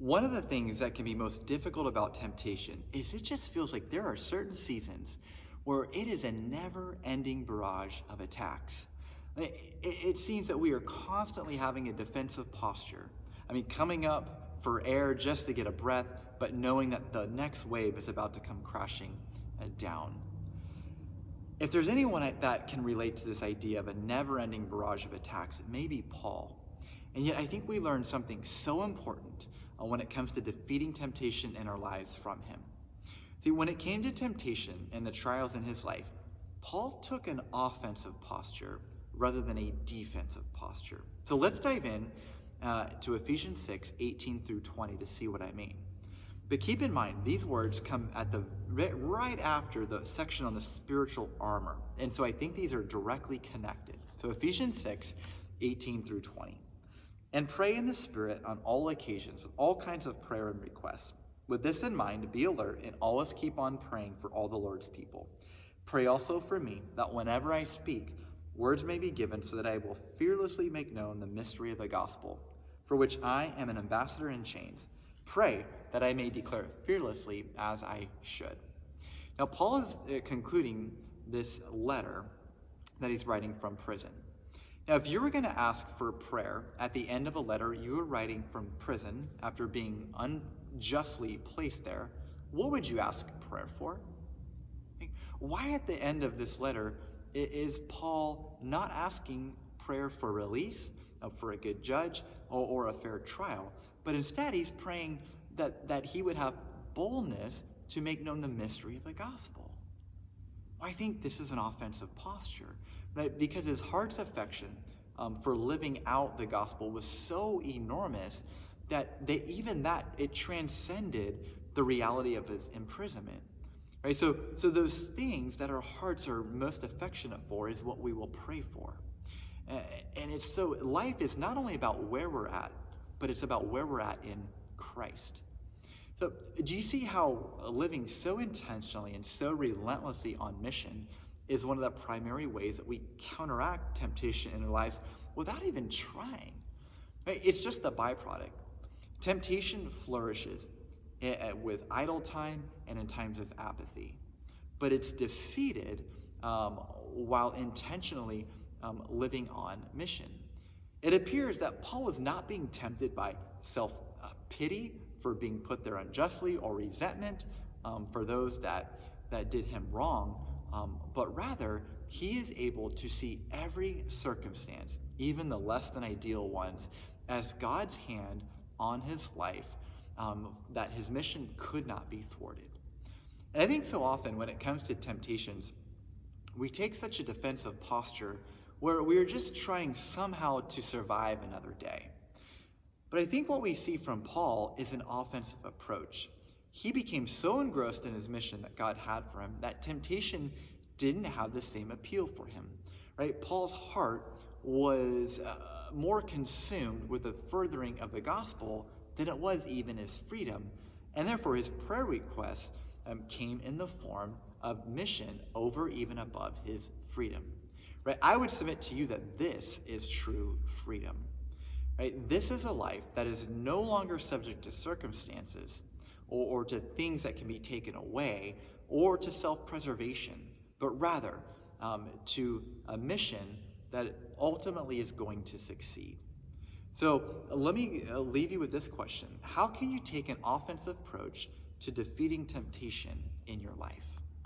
One of the things that can be most difficult about temptation is it just feels like there are certain seasons where it is a never-ending barrage of attacks. It seems that we are constantly having a defensive posture. Coming up for air just to get a breath, but knowing that the next wave is about to come crashing down. If there's anyone that can relate to this idea of a never-ending barrage of attacks, it may be Paul. And yet I think we learn something so important when it comes to defeating temptation in our lives from him. See, when it came to temptation and the trials in his life, Paul took an offensive posture rather than a defensive posture. So let's dive in to Ephesians 6, 18 through 20 to see what I mean. But keep in mind, these words come at the right after the section on the spiritual armor. And so I think these are directly connected. So Ephesians 6, 18 through 20. And pray in the Spirit on all occasions with all kinds of prayer and requests. With this in mind, be alert and always keep on praying for all the Lord's people. Pray also for me, that whenever I speak, words may be given so that I will fearlessly make known the mystery of the gospel, for which I am an ambassador in chains. Pray that I may declare it fearlessly as I should. Now, Paul is concluding this letter that he's writing from prison. Now, if you were going to ask for prayer at the end of a letter you were writing from prison after being unjustly placed there, what would you ask prayer for? Why at the end of this letter is Paul not asking prayer for release, for a good judge, or a fair trial, but instead he's praying that he would have boldness to make known the mystery of the gospel? I think this is an offensive posture, because his heart's affection for living out the gospel was so enormous that it transcended the reality of his imprisonment. Right? So those things that our hearts are most affectionate for is what we will pray for. And it's so, life is not only about where we're at, but it's about where we're at in Christ. So do you see how living so intentionally and so relentlessly on mission is one of the primary ways that we counteract temptation in our lives without even trying? Right? It's just the byproduct. Temptation flourishes with idle time and in times of apathy, but it's defeated while intentionally living on mission. It appears that Paul was not being tempted by self-pity for being put there unjustly, or resentment for those that did him wrong, but rather he is able to see every circumstance, even the less than ideal ones, as God's hand on his life, that his mission could not be thwarted. And I think so often when it comes to temptations, we take such a defensive posture where we are just trying somehow to survive another day. But I think what we see from Paul is an offensive approach. He became so engrossed in his mission that God had for him that temptation didn't have the same appeal for him. Right? Paul's heart was more consumed with the furthering of the gospel than it was even his freedom. And therefore his prayer requests came in the form of mission over even above his freedom. Right? I would submit to you that this is true freedom. Right? This is a life that is no longer subject to circumstances or to things that can be taken away or to self-preservation, but rather to a mission that ultimately is going to succeed. So let me leave you with this question. How can you take an offensive approach to defeating temptation in your life?